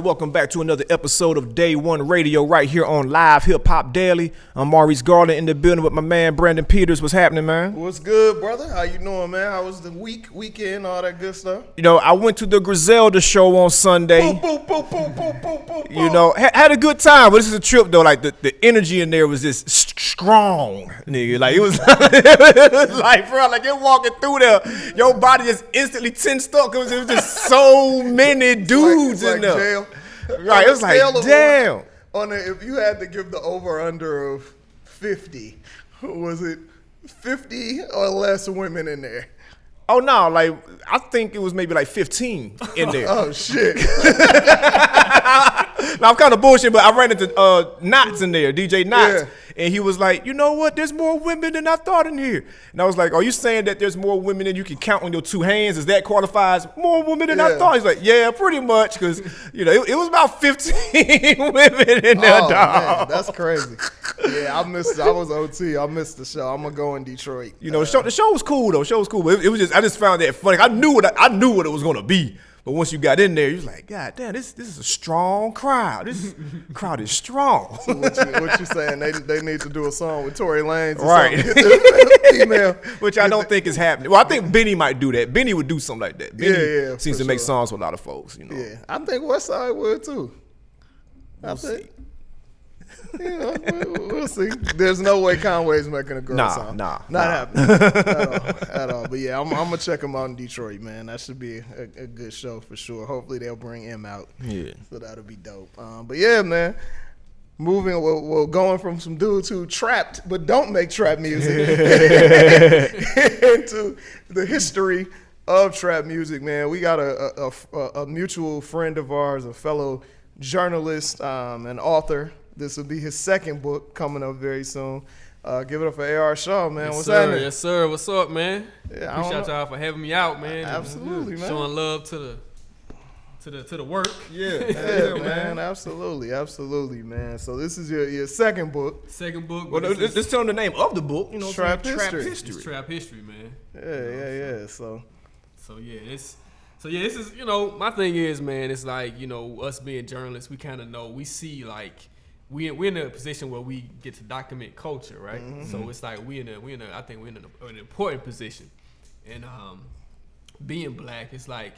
Welcome back to another episode of Day1Radio right here on Livehiphopdaily. I'm Maurice Garland in the building with my man Brandon Peters. What's happening, man? What's good, brother? How you doing, man? How was the weekend, all that good stuff? You know, I went to the Griselda show on Sunday. Boop, boop, boop, boop, boop, boop, boop. You know, had a good time, but this is a trip though. Like the energy in there was just strong, nigga. Like it was, it was like, bro, like you're walking through there, your body just instantly tensed up because it was just so many dudes in there. Jail. Right, it was like, damn. If you had to give the over-under of 50, was it 50 or less women in there? Oh, no, like, I think it was maybe like 15 in there. Oh, shit. Now, I'm kind of bullshit, but I ran into Knots in there, DJ Knots. Yeah. And he was like, you know what? There's more women than I thought in here. And I was like, are you saying that there's more women than you can count on your two hands? Does that qualifies more women than I thought? He's like, yeah, pretty much. Because, you know, it was about 15 women in there, dog. Man, that's crazy. Yeah, I was OT. I missed the show. I'm going to go in Detroit. You know, the show was cool, though. The show was cool. But it was just, I just found that funny. I knew what it was going to be. But once you got in there, you was like, God damn, this is a strong crowd. This crowd is strong. So what you saying? They need to do a song with Tory Lanez or right. female. Which I don't think is happening. Well, I think Benny might do that. Benny would do something like that. Benny seems to make songs with a lot of folks, you know. Yeah, I think Westside would too. We'll see. You know, we'll see. There's no way Conway's making a girl song. Not happening at all. But yeah, I'm gonna check him out in Detroit, man. That should be a good show for sure. Hopefully they'll bring him out. Yeah, so that'll be dope. But yeah, man. We're going from some dudes who trapped but don't make trap music into the history of trap music, man. We got a mutual friend of ours, a fellow journalist and author. This will be his second book coming up very soon. Give it up for A.R. Shaw, man. Yes, What's sir. happening? Yes, sir. What's up, man? Yeah, Appreciate y'all for having me out, man. Absolutely, man. Showing love to the work. Yeah, man. Absolutely, man. So this is your second book. Second book. Well, let's tell them the name of the book. You know, Trap History. It's Trap History, man. Yeah. So this is, you know, my thing is, man, it's like, you know, us being journalists, we kind of know, we see like we're in a position where we get to document culture, right? Mm-hmm. So it's like I think we're in an important position, and being black, it's like,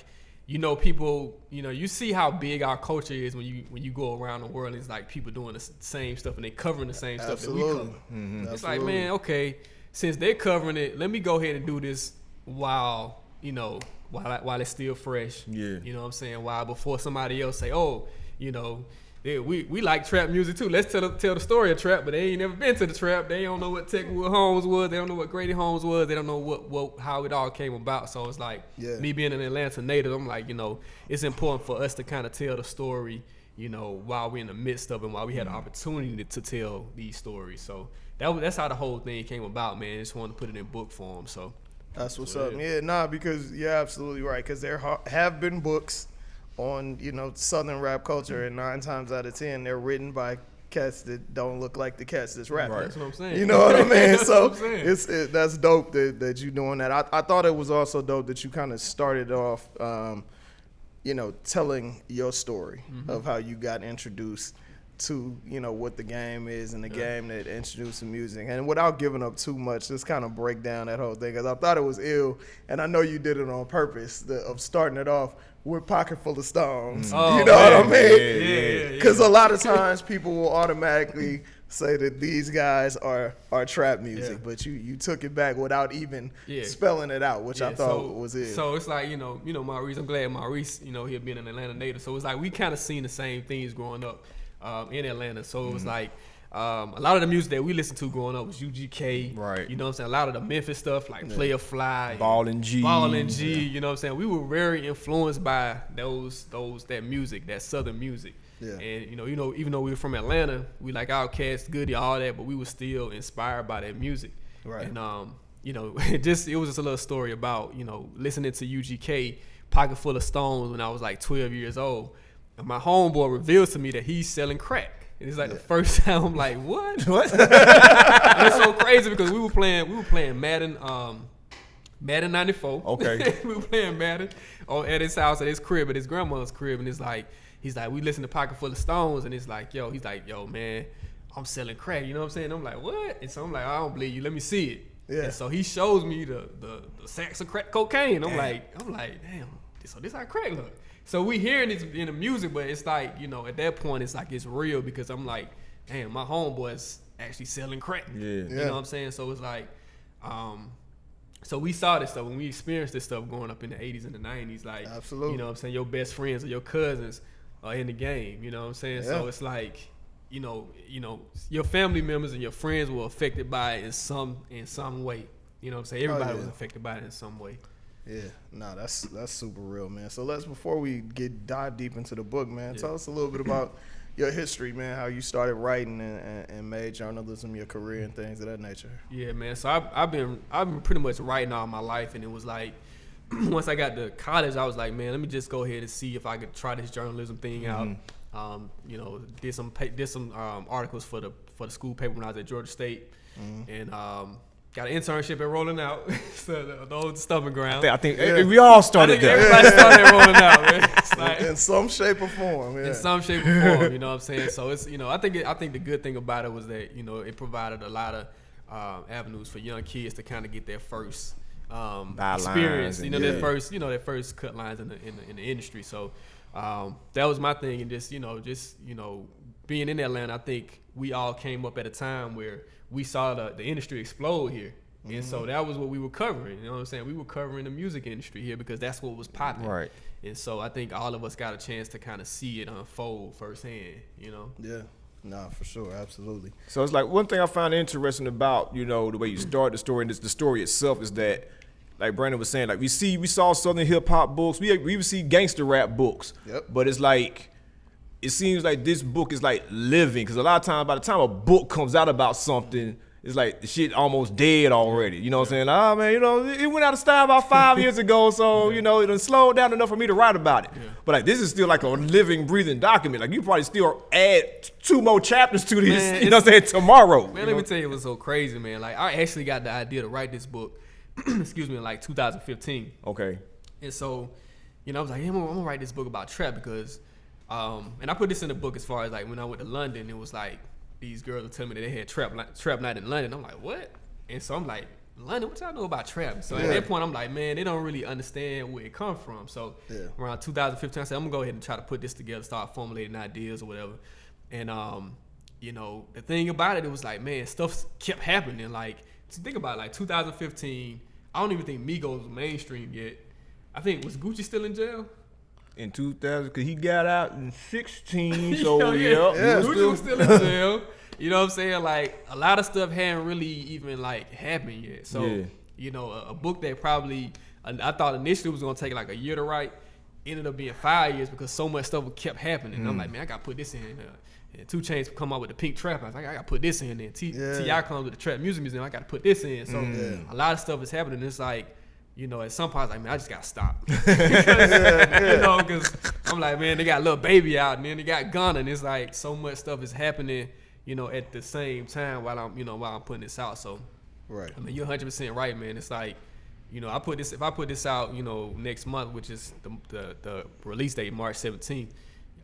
you know, people, you know, you see how big our culture is when you go around the world. It's like people doing the same stuff and they covering the same stuff that we cover. Mm-hmm. It's like, man, okay, since they're covering it, let me go ahead and do this while it's still fresh. Yeah. You know what I'm saying? While before somebody else say, oh, you know, we like trap music too. Let's tell the story of trap, but they ain't never been to the trap. They don't know what Techwood Holmes was. They don't know what Grady Holmes was. They don't know how it all came about. So it's like, me being an Atlanta native, I'm like, you know, it's important for us to kind of tell the story, you know, while we're in the midst of it, while we had the opportunity to tell these stories. So that's how the whole thing came about, man. Just wanted to put it in book form. So that's what's up. Yeah, because you're absolutely right. Because there have been books on, you know, Southern rap culture, and 9 times out of 10 they're written by cats that don't look like the cats that's rapping. Right. That's what I'm saying. You know what I mean? So that's that's dope that you're doing that. I thought it was also dope that you kind of started off, you know, telling your story of how you got introduced to, you know, what the game is and the game that introduced the music. And without giving up too much, just kind of break down that whole thing, because I thought it was ill, and I know you did it on purpose, of starting it off with Pocket Full of Stones. Oh, you know what I mean? Yeah. Because a lot of times people will automatically say that these guys are trap music, but you took it back without even spelling it out, which I thought was it. So it's like, you know, Maurice, I'm glad Maurice, you know, he had been an Atlanta native. So it's like we kind of seen the same things growing up in Atlanta. So it was like, a lot of the music that we listened to growing up was UGK, right? You know what I'm saying? A lot of the Memphis stuff like Player Fly, Ballin' G, you know what I'm saying? We were very influenced by that music, that Southern music. Yeah. And you know, even though we were from Atlanta, we like Outkast, Goody, all that, but we were still inspired by that music. Right. And you know, it was just a little story about, you know, listening to UGK, Pocket Full of Stones when I was like 12 years old. And my homeboy reveals to me that he's selling crack. And it's like the first time I'm like, what? And it's so crazy because we were playing Madden 94. Okay. We were playing Madden at his house, at his crib, at his grandmother's crib, and it's like he's like, we listen to Pocket Full of Stones, and it's like, yo, he's like, yo, man, I'm selling crack. You know what I'm saying? I'm like, what? And so I'm like, I don't believe you. Let me see it. Yeah. And so he shows me the sacks of crack cocaine. I'm like, damn. So this how crack look. So we hearing this in the music, but it's like, you know, at that point, it's like it's real because I'm like, damn, my homeboy's actually selling crack. Yeah. You know what I'm saying? So it's like, so we saw this stuff when we experienced this stuff growing up in the 80s and the 90s. Like, absolutely. You know what I'm saying? Your best friends or your cousins are in the game. You know what I'm saying? Yeah. So it's like, you know, your family members and your friends were affected by it in some way. You know what I'm saying? Everybody was affected by it in some way. Yeah, no, that's super real, man. So before we dive deep into the book, man, tell us a little bit about your history, man, how you started writing and made journalism your career and things of that nature. Yeah, man. So I've been pretty much writing all my life, and it was like once I got to college, I was like, man, let me just go ahead and see if I could try this journalism thing out. You know, did some articles for the school paper when I was at Georgia State, and got an internship at Rolling Out, so the old Stumping Ground. I think we all started there. Everybody started Rolling Out, man. It's like, in some shape or form. Yeah. In some shape or form, you know what I'm saying? So it's, you know, I think the good thing about it was that, you know, it provided a lot of avenues for young kids to kind of get their first experience, you know, their first cut lines in the industry. So that was my thing, and just being in Atlanta, I think we all came up at a time where we saw the industry explode here. And so that was what we were covering. You know what I'm saying? We were covering the music industry here because that's what was popping. Right. And so I think all of us got a chance to kind of see it unfold firsthand, you know? Yeah. No, for sure. Absolutely. So it's like one thing I find interesting about, you know, the way you start the story and the story itself is that, like Brandon was saying, like we saw Southern hip hop books. We even see gangster rap books. Yep. But it's like, it seems like this book is like living, because a lot of times by the time a book comes out about something, it's like the shit almost dead already. You know what I'm saying? Oh man, you know, it went out of style about 5 years ago, so you know, it done slowed down enough for me to write about it. Yeah. But like this is still like a living, breathing document. Like you probably still add 2 more chapters to this, man, you know what I'm saying, tomorrow. Man, let me tell you what's so crazy, man. Like I actually got the idea to write this book, excuse me, in like 2015. Okay. And so, you know, I was like, yeah, I'm gonna write this book about trap because and I put this in the book as far as like when I went to London, it was like these girls would tell me that they had trap night in London. I'm like, what? And so I'm like, London, what y'all know about trap? So at that point, I'm like, man, they don't really understand where it come from. So around 2015, I said, I'm gonna go ahead and try to put this together, start formulating ideas or whatever. And you know, the thing about it was like, man, stuff kept happening. Like, think about it, like 2015, I don't even think Migos was mainstream yet. I think, was Gucci still in jail? In 2000, because he got out in 16, so Gucci was still in jail. You know what I'm saying? Like, a lot of stuff hadn't really even, like, happened yet. So, you know, a book that probably, I thought initially was going to take, like, a year to write, ended up being 5 years because so much stuff kept happening. And I'm like, man, I got to put this in there. And 2 Chainz come out with the Pink Trap. I was like, I got to put this in there. T.I. comes with the Trap Music Museum. I got to put this in. So, a lot of stuff is happening. It's like, you know, at some point, I was like, man, I just got to stop. You know, because I'm like, man, they got Lil Baby out, and then they got Gunna, and it's like so much stuff is happening, you know, at the same time while I'm putting this out. So, right. I mean, you're 100% right, man. It's like, you know, if I put this out, you know, next month, which is the release date, March 17th,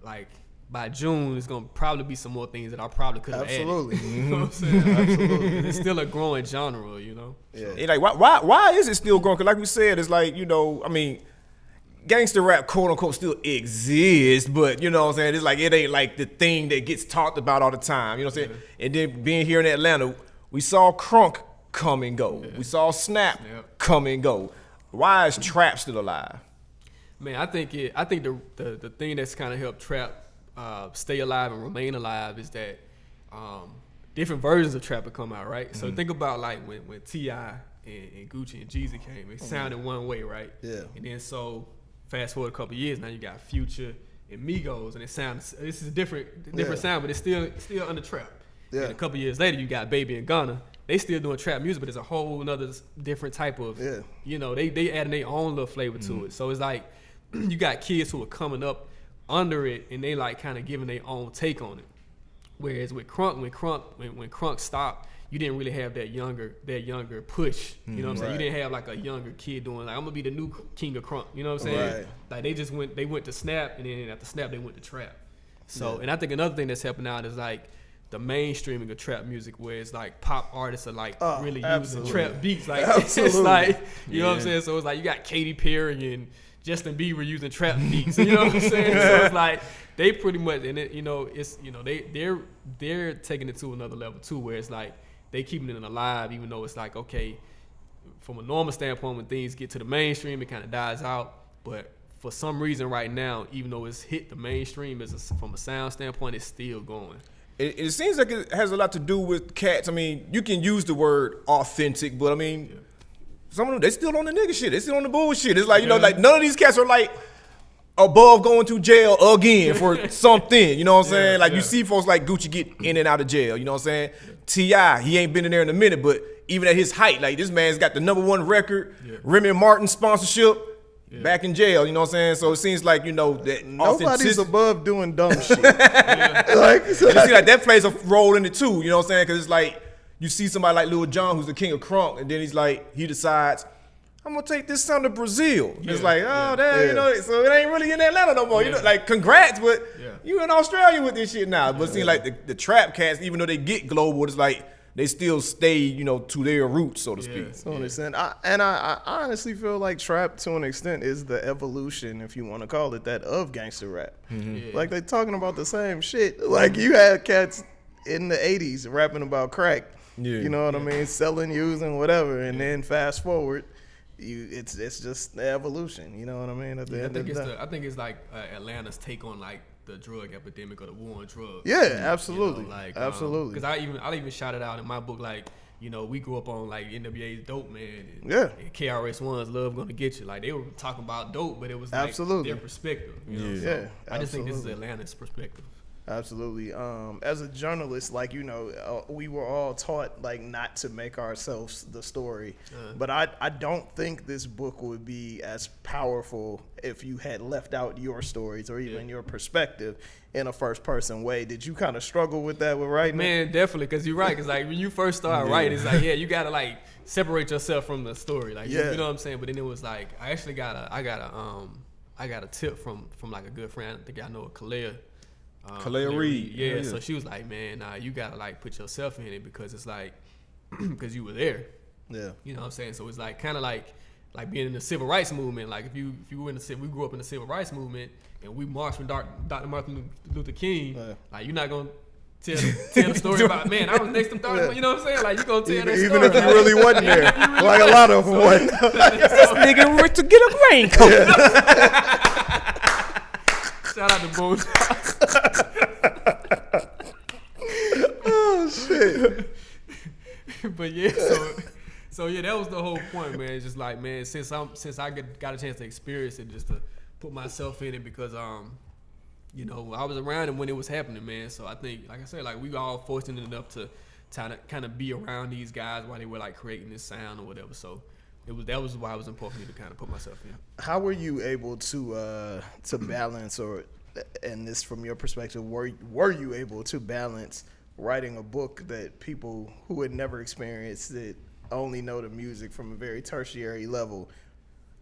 like, by June, it's going to probably be some more things that I probably could have added. Absolutely. You know what I'm saying? Absolutely. It's still a growing genre, you know? Yeah. And like, why is it still growing? Because like we said, it's like, you know, I mean, gangster rap, quote unquote, still exists, but you know what I'm saying? It's like, it ain't like the thing that gets talked about all the time. You know what I'm saying? And then being here in Atlanta, we saw Crunk come and go. We saw Snap come and go. Why is trap still alive? Man, I think the thing that's kind of helped trap stay alive and remain alive is that different versions of trap have come out, right? So think about like when T.I. and Gucci and Jeezy came, it sounded one way, right? Yeah. And then so fast forward a couple of years, now you got Future and Migos, and this is a different sound, but it's still under trap. Yeah. And a couple of years later, you got Baby and Gunna. They still doing trap music, but it's a whole another different type of, you know, they adding their own little flavor to it. So it's like you got kids who are coming up under it, and they like kind of giving their own take on it. Whereas with Crunk, when Crunk stopped, you didn't really have that younger push. You know what I'm saying? You didn't have like a younger kid doing like, I'm gonna be the new king of Crunk. You know what I'm saying? Right. Like they went to Snap, and then after Snap they went to Trap. So and I think another thing that's helping out is like the mainstreaming of trap music, where it's like pop artists are like really using trap beats. Like it's like you know what I'm saying. So it's like you got Katy Perry and Justin Bieber using trap beats. You know what I'm saying? So it's like they pretty much, and it, it's they're taking it to another level too, where it's like they keeping it alive, even though it's like, okay, from a normal standpoint, when things get to the mainstream, it kind of dies out. But for some reason right now, even though it's hit the mainstream from a sound standpoint, it's still going. It seems like it has a lot to do with cats. I mean, you can use the word authentic, but I mean, some of them, they still on the nigga shit. They still on the bullshit. It's like, like none of these cats are like above going to jail again for something. You know what I'm saying? Like you see folks like Gucci get in and out of jail. You know what I'm saying? T.I., he ain't been in there in a minute, but even at his height, like this man's got the #1 record, Remy Martin sponsorship. Back in jail, you know what I'm saying? So it seems like, that nobody's above doing dumb shit. Like, you see, like that plays a role in it too, you know what I'm saying? Because it's like you see somebody like Lil Jon, who's the king of crunk, and then he's like, he decides, I'm gonna take this sound to Brazil. It's like, damn, so it ain't really in Atlanta no more. You know, like congrats, but you in Australia with this shit now. But it seems like the trap cats, even though they get global, it's like they still stay, to their roots, so to speak. To an extent. I honestly feel like trap, to an extent, is the evolution, if you want to call it that, of gangster rap. Like, they're talking about the same shit. Like, you had cats in the 80s rapping about crack. You know what I mean? Selling, using, whatever. And then fast forward, it's just the evolution. You know what I mean? At the end of the day. I think it's like Atlanta's take on like the drug epidemic or the war on drugs. Yeah, absolutely. Absolutely. Because I even shot it out in my book, like, we grew up on like NWA's Dope Man. And KRS-One's Love Gonna Get You. Like they were talking about dope, but it was like their perspective. So I just think this is Atlanta's perspective. Absolutely. As a journalist, like, we were all taught like not to make ourselves the story. But I don't think this book would be as powerful if you had left out your stories or even your perspective in a first person way. Did you kind of struggle with that with writing? Man, definitely, because you're right. Because like when you first start writing, it's like, you gotta like separate yourself from the story. Like you know what I'm saying? But then it was like I got a tip from like a good friend. I think I know Kalea. Kalea Reed. Yeah, so she was like, man, you gotta like put yourself in it, because it's like because you were there. Yeah. You know what I'm saying? So it's like kind of like being in the civil rights movement. Like if you were in we grew up in the civil rights movement and we marched with Dr. Martin Luther King. Like you're not gonna tell the story about, man, I was next to 30. You know what I'm saying? Like you gonna tell that story. Even if you really wasn't there, like a lot of them wasn't. This nigga went to get a raincoat. Shout out to Bones. Oh shit. But so yeah, that was the whole point, man. It's just like, man, since I got a chance to experience it, just to put myself in it, because I was around it when it was happening, man. So I think, like I said, like we all fortunate enough to kind of be around these guys while they were like creating this sound or whatever. So that was why it was important for me to kind of put myself in. How were you able to balance, and this from your perspective, were you able to balance writing a book that people who had never experienced it, only know the music from a very tertiary level,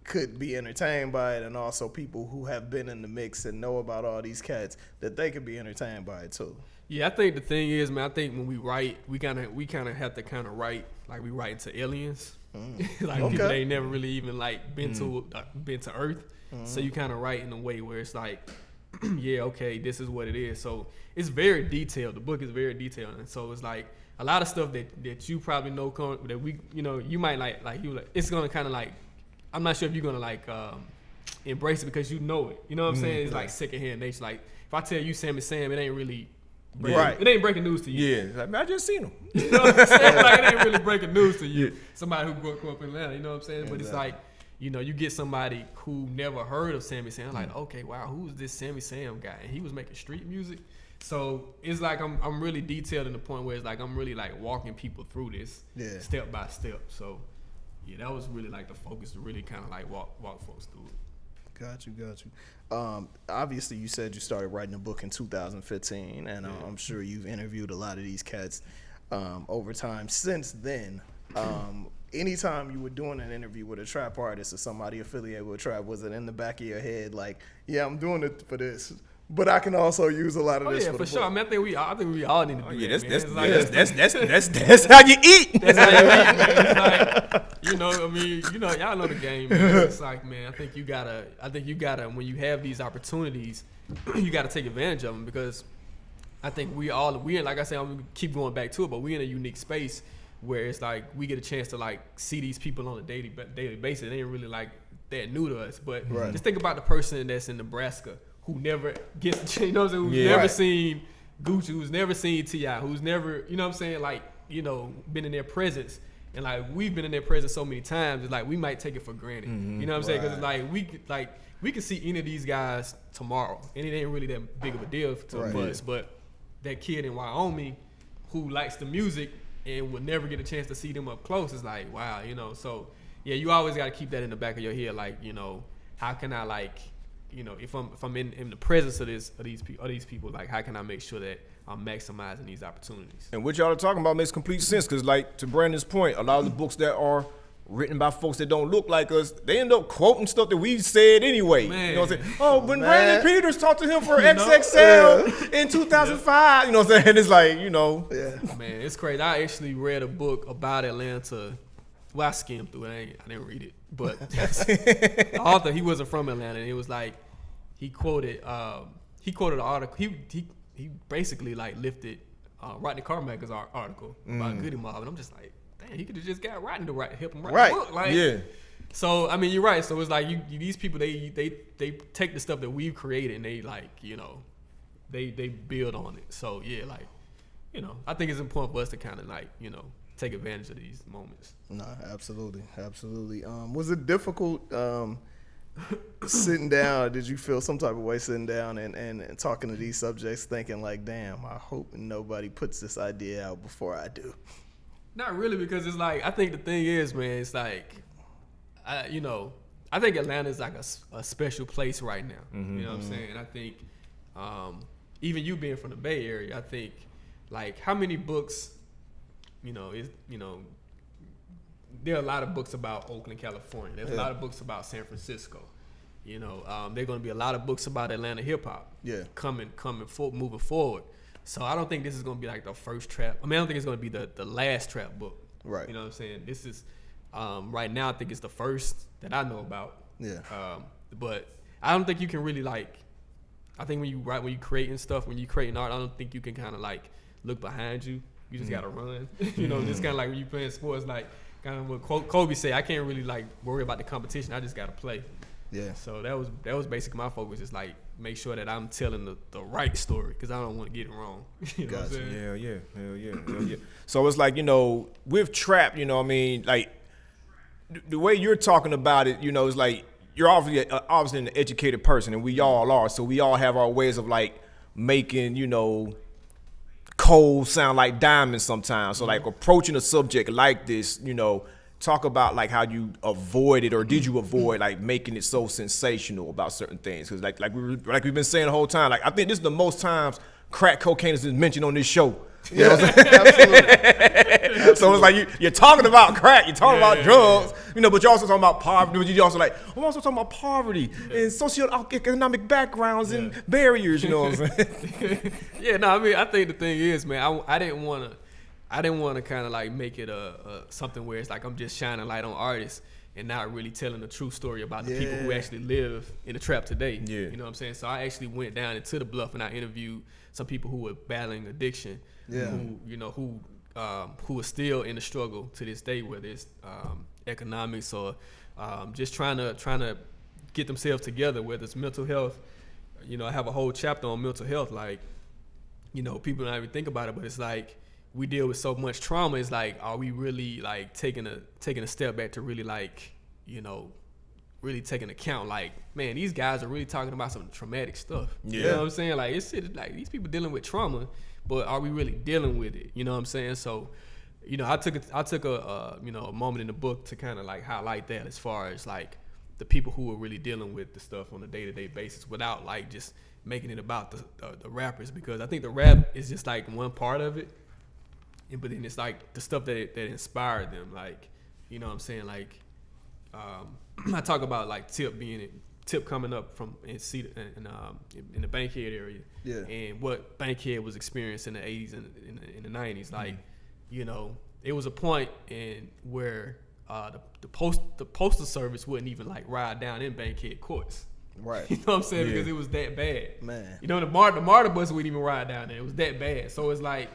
could be entertained by it, and also people who have been in the mix and know about all these cats, that they could be entertained by it too? Yeah, I think the thing is, man, I think when we write, we kind of have to kind of write like we write to aliens. Like people ain't never really even like been to Earth. So you kind of write in a way where it's like, this is what it is. So it's very detailed. The book is very detailed, and so it's like a lot of stuff that you probably know that we, you might like it's gonna kind of like, I'm not sure if you're gonna like embrace it because you know it. You know what I'm saying? It's like secondhand nature. Like if I tell you Sam is Sam, it ain't really. It ain't breaking news to you. Yeah, like, I just seen him. You know what I'm saying? Like, it ain't really breaking news to you. Somebody who grew up in Atlanta, you know what I'm saying? Exactly. But it's like, you get somebody who never heard of Sammy Sam, like, okay, wow, who's this Sammy Sam guy? And he was making street music. So it's like I'm really detailed in the point where it's like I'm really like walking people through this step by step. So yeah, that was really like the focus, to really kind of like walk folks through it. Got you. Obviously, you said you started writing a book in 2015, and I'm sure you've interviewed a lot of these cats over time since then. Anytime you were doing an interview with a trap artist or somebody affiliated with trap, was it in the back of your head like, yeah, I'm doing it for this, but I can also use a lot of this for the sure. book? I mean, I think we all need to do that. That's how you eat. That's how you eat, man. It's like, y'all know the game, man. It's like, man, I think you gotta, when you have these opportunities, you gotta take advantage of them, because I think we like I said, I'm gonna keep going back to it, but we're in a unique space where it's like we get a chance to like see these people on a daily basis. They ain't really like that new to us, but just think about the person that's in Nebraska who never gets, who's never seen Gucci, who's never seen T.I., who's never, like, been in their presence. And like we've been in their presence so many times, it's like we might take it for granted. You know what I'm saying? Because it's like we could see any of these guys tomorrow, and it ain't really that big of a deal to us. But that kid in Wyoming who likes the music and would never get a chance to see them up close is like, wow, So yeah, you always got to keep that in the back of your head, like, how can I, like, if I'm in the presence of these people, like, how can I make sure that I'm maximizing these opportunities? And what y'all are talking about makes complete sense, because, like, to Brandon's point, a lot of the books that are written by folks that don't look like us, they end up quoting stuff that we said anyway. Man. You know what I'm saying? Oh, when Brandon Peters talked to him for XXL in 2005, you know what I'm saying? It's like, Man, it's crazy. I actually read a book about Atlanta. Well, I skimmed through it. I didn't read it. But the author, he wasn't from Atlanta. And it was like, he quoted an article. He basically like lifted Rodney Carmichael's article about Goody Mob. And I'm just like, damn, he could have just got Rodney to help him write the book. Like, So, I mean, you're right. So it's like these people, they take the stuff that we've created and they like, they build on it. So yeah, like, I think it's important for us to kind of like, take advantage of these moments. No, absolutely. Was it difficult sitting down? Did you feel some type of way sitting down and talking to these subjects, thinking like, damn, I hope nobody puts this idea out before I do? Not really, because it's like, I think the thing is, man, it's like, I think Atlanta is like a special place right now. You know what I'm saying? I think even you being from the Bay Area, I think like how many books, there are a lot of books about Oakland, California. There's a lot of books about San Francisco. There are going to be a lot of books about Atlanta hip hop. Moving forward. So I don't think this is going to be like the first trap. I mean, I don't think it's going to be the last trap book. Right. You know what I'm saying? This is right now. I think it's the first that I know about. Yeah. But I don't think you can really like. I think when you creating stuff, when you creating art, I don't think you can kind of like look behind you. You just gotta run. Just kind of like when you playing sports, like kind of what Kobe said. I can't really like worry about the competition. I just gotta play. Yeah. So that was basically my focus. Is like make sure that I'm telling the right story, because I don't want to get it wrong. You know what I'm saying? Hell yeah. So it's like, with trap, I mean, like the way you're talking about it, it's like you're obviously an educated person, and we all are. So we all have our ways of like making, coal sound like diamonds sometimes. So like approaching a subject like this, talk about like how you avoided, or did you avoid like making it so sensational about certain things? Because like we've been saying the whole time, like I think this is the most times crack cocaine has been mentioned on this show. You know what I'm saying? Absolutely. So it's like you're talking about crack, you're talking about drugs, but you're also talking about poverty. But you're also like, I'm also talking about poverty and socioeconomic backgrounds and barriers. You know what I'm saying? I mean, I think the thing is, man, I didn't want to kind of like make it a something where it's like I'm just shining light on artists and not really telling the true story about the people who actually live in the trap today. Yeah. You know what I'm saying? So I actually went down into the Bluff and I interviewed some people who were battling addiction, who are still in the struggle to this day, whether it's economics or just trying to get themselves together, whether it's mental health. I have a whole chapter on mental health. Like, people don't even think about it, but it's like we deal with so much trauma. It's like, are we really like taking a step back to really like, really taking account? Like, man, these guys are really talking about some traumatic stuff. Yeah. You know what I'm saying? Like, it's like these people dealing with trauma, but are we really dealing with it? You know what I'm saying? So, I took a moment in the book to kind of like highlight that, as far as like, the people who were really dealing with the stuff on a day-to-day basis without like just making it about the rappers, because I think the rap is just like one part of it, but then it's like the stuff that inspired them, like, you know what I'm saying, like I talk about like Tip coming up from in the Bankhead area, and what Bankhead was experiencing in the 80s and in the 90s, like, you know, it was a point in where the postal service wouldn't even like ride down in Bankhead courts. Right. You know what I'm saying? Because it was that bad. Man. You know, the MARTA bus wouldn't even ride down there. It was that bad. So it's like,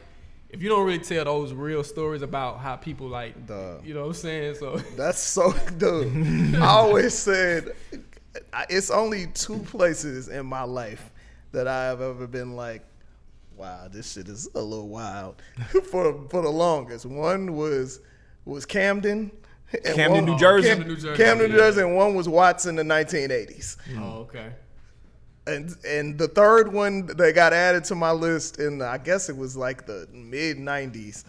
if you don't really tell those real stories about how people like, you know what I'm saying? So that's so, dude. I always said it's only 2 places in my life that I have ever been like, wow, this shit is a little wild for the longest. One was Camden. New Jersey. Camden, New Jersey, and one was Watts in the 1980s. Oh, okay. And the third one that got added to my list in, I guess it was like the mid 90s.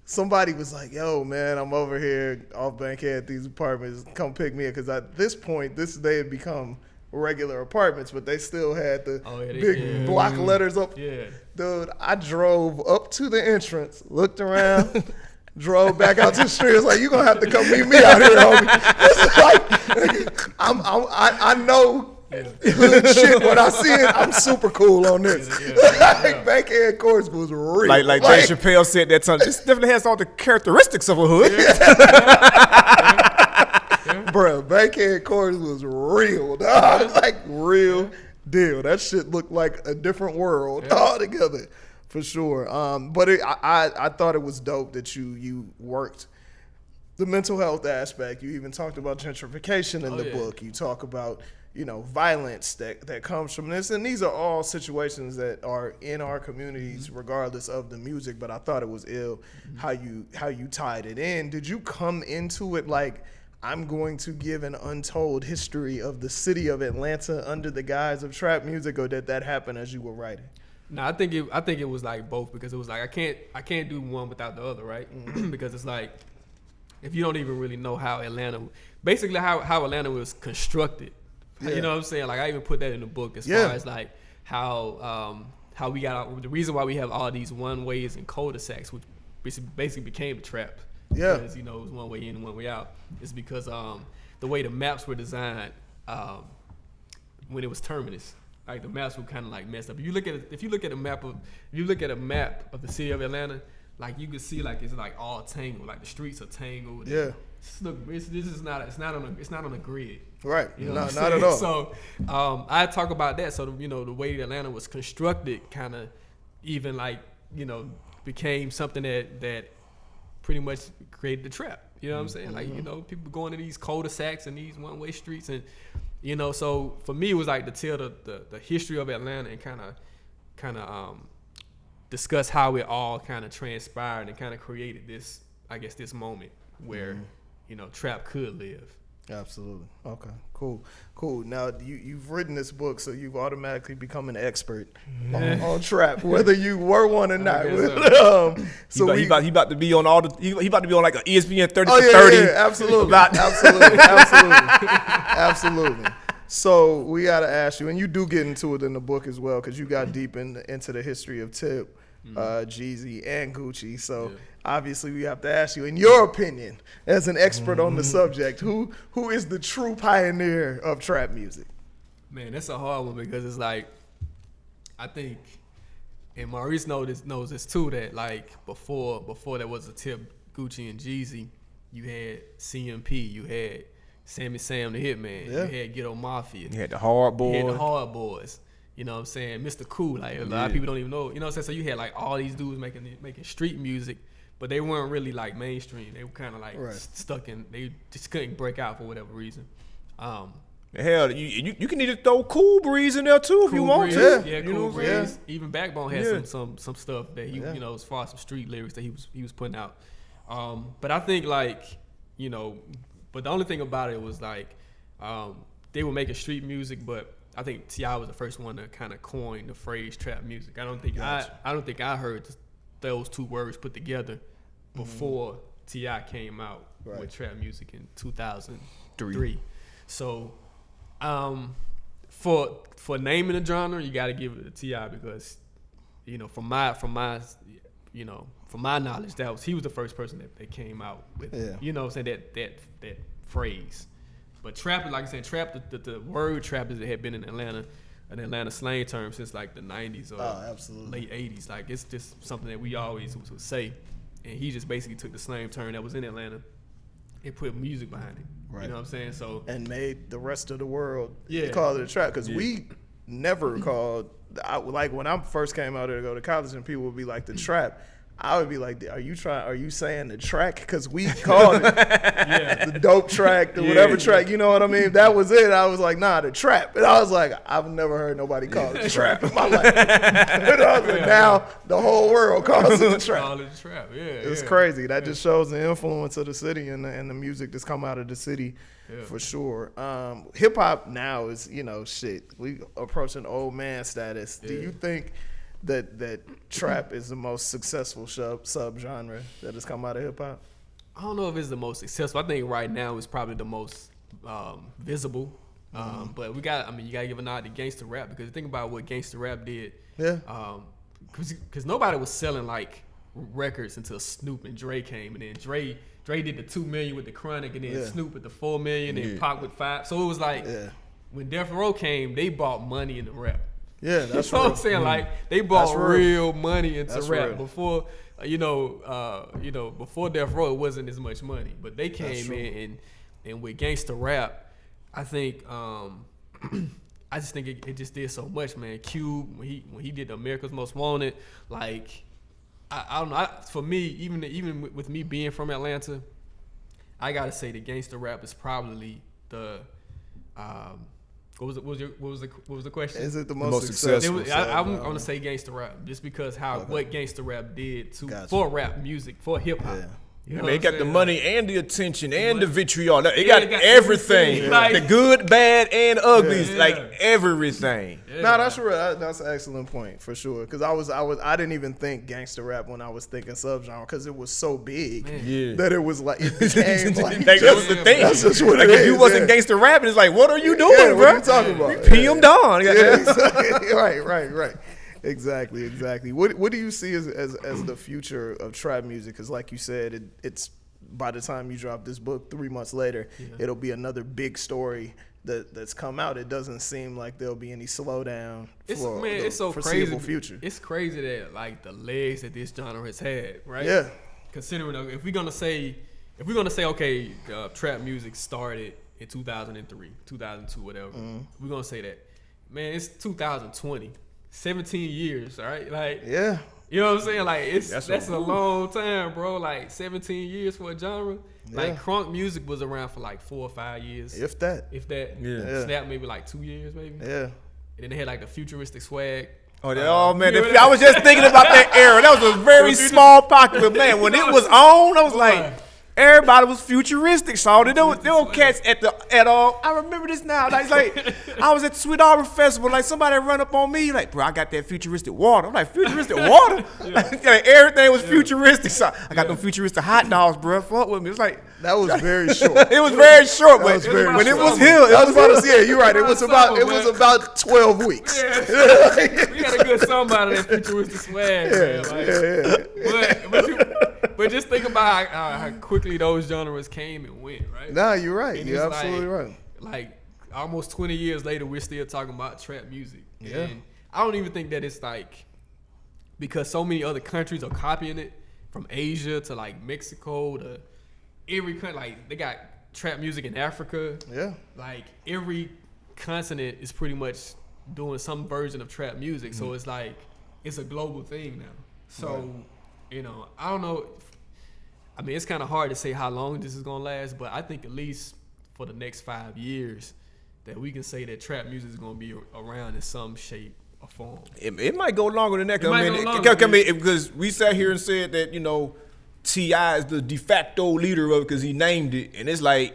Somebody was like, yo, man, I'm over here off Bankhead at these apartments. Come pick me up. Because at this point, they had become regular apartments, but they still had the big block letters up. Yeah. Dude, I drove up to the entrance, looked around, drove back out to the street. It's like, you're going to have to come meet me out here, homie. It's like, I know hood shit. When I see it, I'm super cool on this. Bankhead Courts was real. Like Dave Chappelle said that time, this definitely has all the characteristics of a hood. Bro, Bankhead Courts was real, dog. Like, real deal. That shit looked like a different world altogether, for sure. But I thought it was dope that you worked the mental health aspect. You even talked about gentrification in the book. You talk about, you know, violence that comes from this. And these are all situations that are in our communities regardless of the music. But I thought it was ill how you tied it in. Did you come into it like, I'm going to give an untold history of the city of Atlanta under the guise of trap music, or did that happen as you were writing? No, I think it was like both, because it was like I can't do one without the other, right? Because it's like, if you don't even really know how Atlanta Atlanta was constructed, you know what I'm saying? Like, I even put that in the book as far as like how we got out, the reason why we have all these one ways and cul-de-sacs, which basically became the trap. Because, you know, it was one way in and one way out. It's because the way the maps were designed when it was terminus, like the maps were kind of like messed up. If you look at a map of the city of Atlanta, like, you can see like it's like all tangled, like the streets are tangled. Yeah. It's not on a grid. Right. You know No, not at all. So I talk about that. So, you know, the way Atlanta was constructed kind of even like, you know, became something that pretty much created the trap. You know what I'm saying? Like, you know, people going to these cul-de-sacs and these one-way streets, and, you know, so for me it was like to tell the history of Atlanta and kind of discuss how it all kind of transpired and kind of created this, I guess, this moment where, you know, trap could live. Absolutely. Okay. Cool. Now you've written this book, so you've automatically become an expert on trap, whether you were one or not. So he about to be on all the. He about to be on like an ESPN 30 for 30. Yeah, absolutely. Absolutely. So we got to ask you, and you do get into it in the book as well, because you got deep into the history of Tip, Jeezy, and Gucci. So obviously we have to ask you, in your opinion, as an expert on the subject, who is the true pioneer of trap music? Man, that's a hard one, because it's like, I think, and Maurice knows this too, that like before there was a Tip, Gucci, and Jeezy, you had CMP, you had Sammy Sam the Hitman, you had Ghetto Mafia, you had the Hard Boys. You know what I'm saying? Mr. Cool, like a lot of people don't even know. You know what I'm saying? So you had like all these dudes making street music, but they weren't really like mainstream. They were kind of like stuck in. They just couldn't break out for whatever reason. Hell, you can either throw Cool Breeze in there too if you want to. Yeah, Cool Breeze. Even Backbone had some stuff that he, you know, as far as some street lyrics that he was putting out. But I think, like, you know, but the only thing about it was like they were making street music, but I think T.I. was the first one to kind of coin the phrase trap music. I don't think I heard those two words put together before T.I. came out with trap music in 2003. So, for naming a genre, you got to give it to T.I. because, from my knowledge, he was the first person that came out with, that phrase. But trap, like I said, trap, the word trap had been in Atlanta, an Atlanta slang term since like the 90s or late 80s. Like it's just something that we always would say. And he just basically took the slang term that was in Atlanta and put music behind it. Right. You know what I'm saying? So and made the rest of the world call it a trap because we never called. Like when I first came out there to go to college and people would be like the trap. I would be like, are you saying the track? Because we called it the dope track, the whatever track, you know what I mean? That was it. I was like, nah, the trap. And I was like, I've never heard nobody call it the trap in my life. And I was like, now the whole world calls it the trap. Call it the trap, It's crazy. That just shows the influence of the city and the music that's come out of the city for sure. Hip hop now is, we approaching old man status. Do you think that trap is the most successful subgenre that has come out of hip hop? I don't know if it's the most successful. I think right now it's probably the most visible. But you gotta give a nod to gangster rap because think about what gangster rap did. Yeah. Because nobody was selling like records until Snoop and Dre came, and then Dre did the 2 million with the Chronic, and then Snoop with the 4 million, and Pac with 5. So it was like when Death Row came, they bought money into rap. Yeah, that's what I'm saying. Like they bought real money into rap before, before Death Row, it wasn't as much money. But they came in and with gangster rap, I think, I just think it just did so much, man. Cube when he did America's Most Wanted, like I don't know. For me, even with me being from Atlanta, I gotta say the gangster rap is probably the. What was the question? Is it the most successful? I'm gonna say gangster rap just because what gangster rap did for rap music, for hip hop. You know they got the money and the attention and the vitriol. They got everything. Like, the good, bad, and ugly. Like everything. No, that's real. That's an excellent point for sure. Because I didn't even think gangster rap when I was thinking subgenre because it was so big that it was like it became like that was the thing. That's just what it is. If you wasn't gangster rapping, it's like, what are you doing, bro? What are you talking about? PM Dawn. Exactly. Right. Exactly. What do you see as the future of trap music? Because like you said, it's by the time you drop this book 3 months later, it'll be another big story that's come out. It doesn't seem like there'll be any slowdown for the foreseeable future. It's crazy that like the legs that this genre has had, right? Yeah. Considering if we're gonna say okay, trap music started in 2003, 2002, whatever, we're gonna say that, man, it's 2020. 17 years, all right? Like, you know what I'm saying? Like, that's a long time, bro. Like, 17 years for a genre. Like, crunk music was around for like 4 or 5 years. If that. Yeah. Snap maybe like 2 years, maybe. Yeah. And then they had like the futuristic swag. Oh man, I was just thinking about that era. That was a very small pocket, but man, when it was on, I was like, everybody was futuristic, so there were cats at all. I remember this now. Like I was at the Sweet Auburn Festival, like somebody run up on me, like, bro, I got that futuristic water. I'm like, futuristic water? Like, everything was futuristic. So I got them futuristic hot dogs, bro. Fuck with me. It's like that was very short. It was very short, but when it was here, I was about to say, you're right. It was about 12 weeks. We got a good song out of that futuristic swag, man. But just think about how quickly those genres came and went, right? Nah, you're right. You're absolutely right. Like almost 20 years later, we're still talking about trap music. Yeah. And I don't even think that it's like because so many other countries are copying it, from Asia to like Mexico to every country. Like they got trap music in Africa. Yeah. Like every continent is pretty much doing some version of trap music. So it's like it's a global thing now. So I don't know. I mean, it's kind of hard to say how long this is gonna last, but I think at least for the next 5 years that we can say that trap music is gonna be around in some shape or form. It might go longer than that. Because we sat here and said that T.I. is the de facto leader of it because he named it, and it's like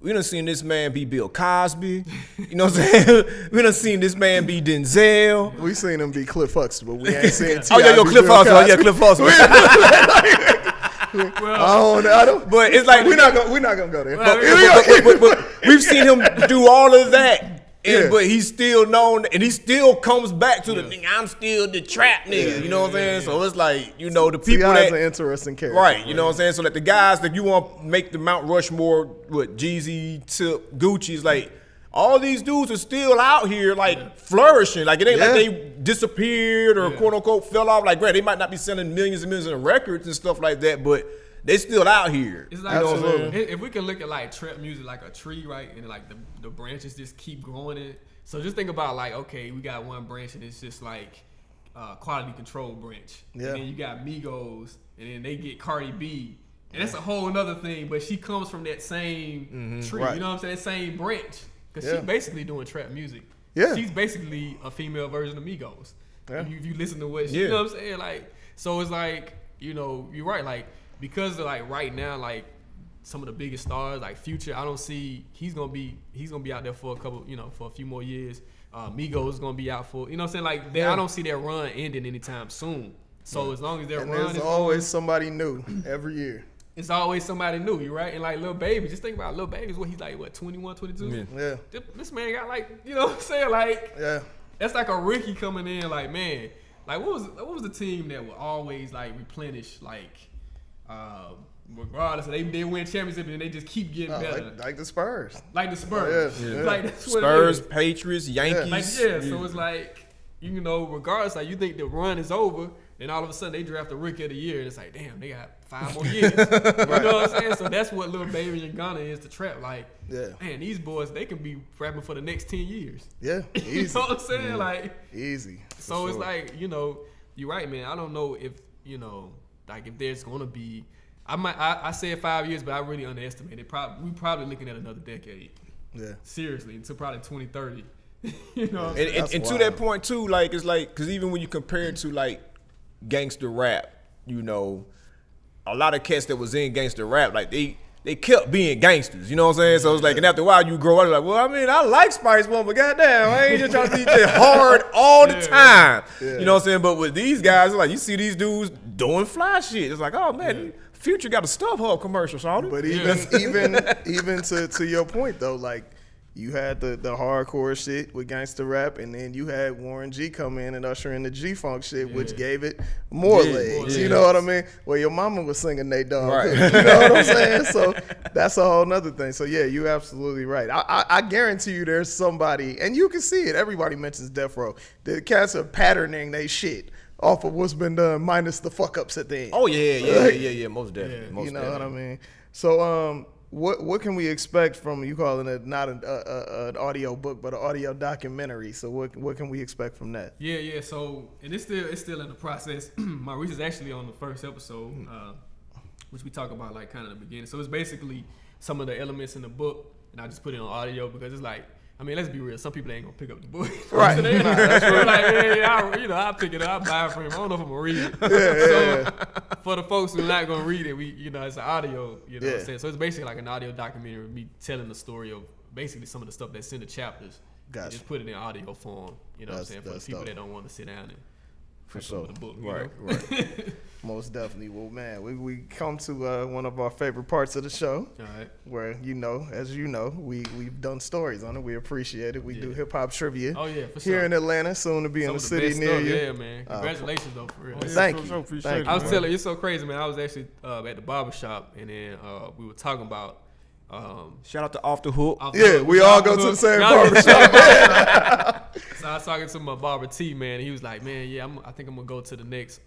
we done seen this man be Bill Cosby. You know what I'm saying? We done seen this man be Denzel. We seen him be Cliff Huxtable. We ain't seen T.I. Cliff Huxtable. Yeah, Cliff Huxtable. I don't. But it's like we're not gonna go there. But we've seen him do all of that. Yeah. But he's still known, and he still comes back to the nigga. I'm still the trap nigga. You know what I'm saying? So it's like, the people T.I. is that an interesting character, right? You know what I'm saying? So that the guys that you want to make the Mount Rushmore with Jeezy, Tip, Gucci's like. All these dudes are still out here like flourishing. Like it ain't like they disappeared or quote unquote fell off. Like, they might not be selling millions and millions of records and stuff like that, but they still out here. It's like if we can look at like trap music like a tree, right, and like the branches just keep growing in it. So just think about like, okay, we got one branch and it's just like quality control branch, and then you got Migos, and then they get Cardi B. And that's a whole another thing, but she comes from that same tree, you know what I'm saying? That same branch. Because she's basically doing trap music. Yeah. She's basically a female version of Migos. Yeah. If you listen to what she, you know what I'm saying? Like, so it's like, you're right. Like, because of like right now, like some of the biggest stars, like Future, I don't see, he's gonna be out there for a couple, for a few more years. Migos is gonna be out for, you know what I'm saying? Like, I don't see their run ending anytime soon. So as long as their run there's always somebody new every year. It's always somebody new, you right? And like Lil Baby, just think about Lil Baby's he's like, 21, 22? Yeah. This man got like, you know what I'm saying? Like, that's like a rookie coming in, like, man. Like, what was the team that would always like replenish, like, regardless, they win championship and they just keep getting better. Like the Spurs. Like the Spurs. Like that's what Spurs, it is. Patriots, Yankees. So it's like, regardless, like you think the run is over, and all of a sudden they draft a rookie of the year, and it's like, damn, they got 5 more years. You know what I'm saying? So that's what Lil Baby and Ghana is to trap. Like, man, these boys, they can be rapping for the next 10 years. Yeah, easy. You know what I'm saying? Yeah. Like, easy. So it's like, you're right, man. I don't know if, like if there's gonna be, I said 5 years, but I really underestimate it. We probably looking at another decade. Yeah. Seriously, until probably 2030. You know what I'm saying? And to that point too, like it's like, because even when you compare it to like gangster rap, a lot of cats that was in gangster rap, like they kept being gangsters, you know what I'm saying? So it's like, and after a while you grow up, like, well, I mean, I like Spice One, but goddamn, I ain't just trying to be hard all the time. Yeah. You know what I'm saying? But with these guys, it's like you see these dudes doing fly shit. It's like, oh man, Future got a StubHub commercial, Shawty. But even to your point though, like, you had the hardcore shit with gangster rap, and then you had Warren G come in and usher in the G-Funk shit, which gave it more legs. You know what I mean? Well, your mama was singing Nate Dogg. Right. You know what I'm saying? So that's a whole nother thing. So, yeah, you're absolutely right. I guarantee you there's somebody, and you can see it. Everybody mentions Death Row. The cats are patterning they shit off of what's been done, minus the fuck-ups at the end. Oh, yeah, most definitely. Most what I mean? So, What can we expect from, you calling it not an audio book but an audio documentary? So what can we expect from that? Yeah. So, and it's still in the process. My research is actually on the first episode, which we talk about like kind of the beginning. So it's basically some of the elements in the book, and I just put it on audio because it's like, I mean, let's be real. Some people ain't gonna pick up the book, right? So they're like, I'll pick it up, I'll buy it from him. I don't know if I'm gonna read it. So for the folks who are not gonna read it, it's an audio. You know what I'm saying? So it's basically like an audio documentary of me telling the story of basically some of the stuff that's in the chapters. Gotcha. Just put it in audio form. You know what I'm saying? For the people that don't want to sit down and for sure. The book, right. Most definitely. Well, man, we come to one of our favorite parts of the show, where as you know, we've done stories on it. We appreciate it. We do hip hop trivia. Oh yeah, for here in Atlanta, soon to be in the city near you. Yeah, man. Congratulations though, for real. Thank you. I was telling you, it's so crazy, man. I was actually at the barbershop, and then we were talking about. Shout out to Off the Hook. We all go to the same barbershop. So I was talking to my barber T, man, and he was like, man, I think I'm gonna go to the next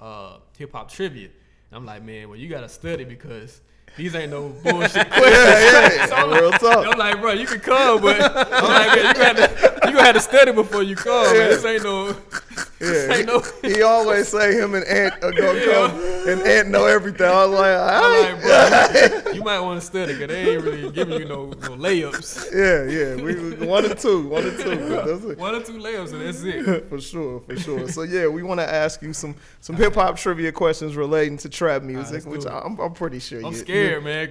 hip hop trivia. And I'm like, man, well, you gotta study because these ain't no bullshit questions. So real talk. I'm like, bro, you can come, but I'm like, man, you gonna have to study before you come, man. This ain't no. He always say him and Ant are gonna come, and Ant know everything. I was like, all right, bro, you might want to study because they ain't really giving you no layups. Yeah, we 1 or 2. That's it. 1 or 2 layups, and that's it. For sure. So yeah, we want to ask you some hip hop trivia questions relating to trap music, which I'm pretty sure I'm scared, man.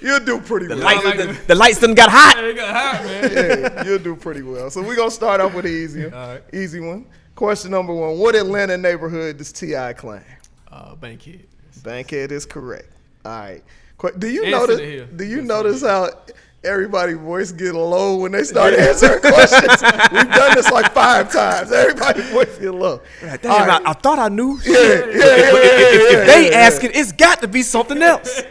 You'll do pretty well. The lights done got hot. Yeah, it got hot, man. Yeah, you'll do pretty well. So we're gonna start off with the easy one. Question number 1: What Atlanta neighborhood does T.I. claim? Bankhead. Bankhead is correct. All right. Do you Answer to here. notice? Do you notice how everybody's voice get low when they start answering questions? We've done this like 5 times. Everybody's voice get low. Damn, All right. I thought I knew. If If they ask it, it's got to be something else.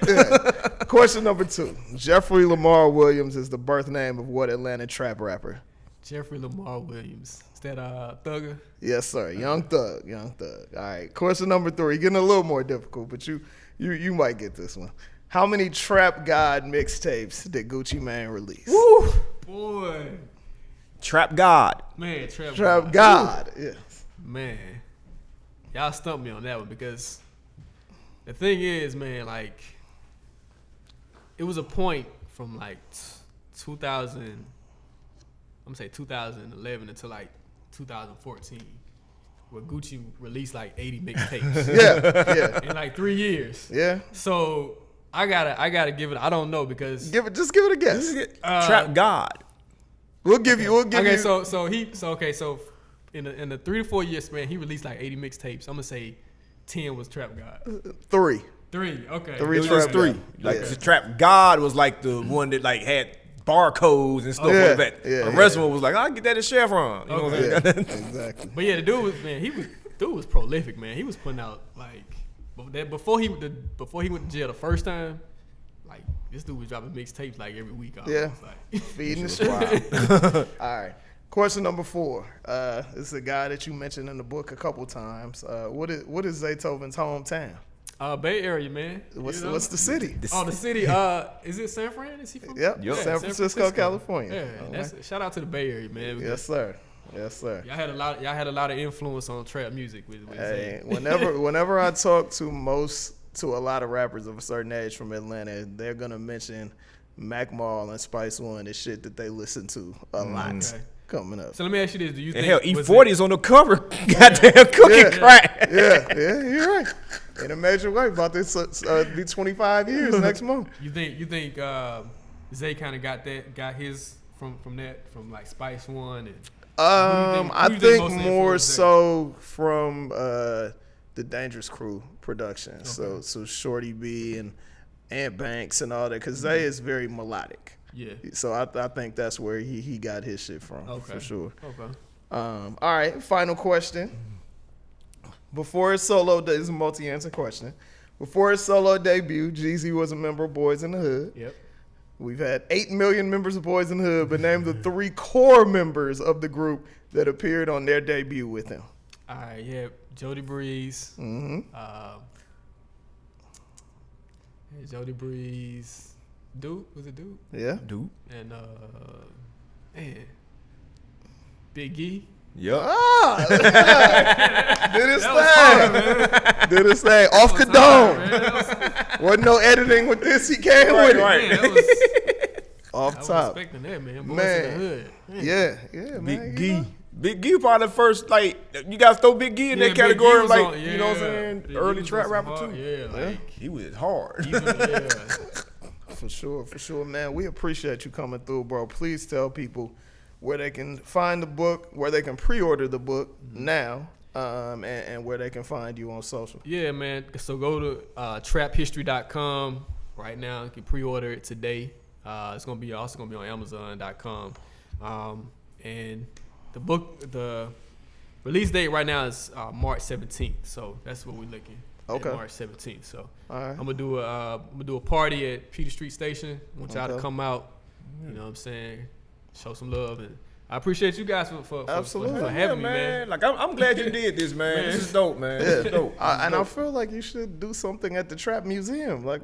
Question number 2. Jeffrey Lamar Williams is the birth name of what Atlanta trap rapper? Jeffrey Lamar Williams. Is that Thugger? Yes, sir. Young Thug. All right. Question number 3. Getting a little more difficult, but you might get this one. How many Trap God mixtapes did Gucci Mane release? Woo! Boy. Trap God. Man, Trap God. Yes. Man. Y'all stumped me on that one because the thing is, man, like, it was a point from like 2011 until like 2014 where Gucci released like 80 mixtapes. Yeah. In like 3 years. Yeah. So I gotta give it. I don't know because Just give it a guess. Trap God. We'll give you. okay. So in the 3 to 4 year span, he released like 80 mixtapes. I'm gonna say 10 was Trap God. 3. 3. Okay. Three It was Trap just 3. God. Like Yeah. the Trap God was like the one that like had barcodes and stuff Yeah, like that. yeah, The yeah. rest of them was like, I'll get that at Chevron. You know what I'm Yeah, saying? exactly. But yeah, the dude was dude was prolific, man. He was putting out like before he went to jail the first time. Like this dude was dropping mixtapes like every week. Yeah. Like, Feeding the street. All right. Question number 4. This is a guy that you mentioned in the book a couple times. What is Zaytoven's hometown? Bay Area, man. What's You know? the city? Oh, the city. Is it San Fran? Is he from? Yep. Yep. San Francisco, California. Yeah. All That's right. shout out to the Bay Area, man. because Yes, sir. Yes, sir. Y'all had a lot of influence on trap music with Hey, Zay. whenever I talk to a lot of rappers of a certain age from Atlanta, they're gonna mention Mac Mall and Spice One as shit that they listen to a lot Okay. coming up. So let me ask you this: do you And think hell, was E40 is on the cover. Goddamn cooking crack. Yeah, you're right. In a major way, about this be 25 years next month. You think Zay kind of got his from like Spice One and I who you think think mostly more influenced so from the Dangerous Crew production. Okay. So Shorty B and Ant Banks and all that, because Zay is very melodic. yeah. So I think that's where he got his shit from, Okay. for sure. Okay. All right, final question. Before his solo, this is a multi-answer question. Before his solo debut, Jeezy was a member of Boys in the Hood. Yep. We've had 8 million members of Boys in the Hood, but name the 3 core members of the group that appeared on their debut with him. All right. Yeah. Jody Breeze. Mm-hmm. Jody Breeze. Dude, was it Dude? Yeah. Dude. And man, Big E. Yep. Ah, did his That was hard, man. thing. Did his thing. Off That was Cadone. hard, man. That was- Wasn't no editing with this. He came with it. right. Man, that was, Off I was top. expecting that, man. Boys Man. in the Hood. Man. Yeah, man. Big you Gee. know. Big Gee probably the first, like, you guys throw Big Gee in Yeah, that Big category E of, was like, on- you know what I'm yeah. saying? Big E Early was trap on some rapper, hard- too. Yeah, like, He was hard. yeah. For sure, man. We appreciate you coming through, bro. Please tell people where they can find the book, where they can pre-order the book now, and where they can find you on social. Yeah, man. So go to traphistory.com right now. You can pre-order it today. It's also gonna be on Amazon.com. And the release date right now is March 17th. So that's what we're looking. Okay. At March 17th. So All right. I'm gonna do a party at Peter Street Station. I want y'all to Okay. come out. You know what I'm saying? Show some love, and I appreciate you guys for Absolutely. for having me, man. Like, I'm glad you did this, man. Man. This is dope, man. This is dope. And I feel like you should do something at the Trap Museum. Like,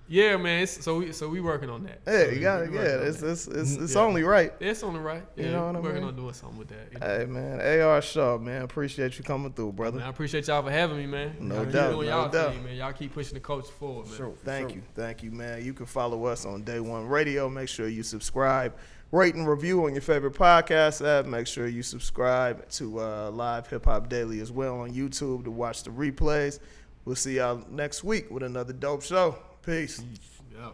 Yeah, man. So we working on that. hey, So you got it. we Yeah, working on it's that. it's Yeah. only right. It's on the right. Yeah, You know what I we're working mean? on doing something with that. You know? Hey, man, AR Shaw, man, appreciate you coming through, brother. Man, I appreciate y'all for having me, man. No Y'all keep doubt, doing no y'all doubt. thing, man. Y'all keep pushing the culture forward, man. Thank you, man. You can follow us on Day1Radio. Make sure you subscribe, rate and review on your favorite podcast app. Make sure you subscribe to Live Hip Hop Daily as well on YouTube to watch the replays. We'll see y'all next week with another dope show. Peace. Yeah.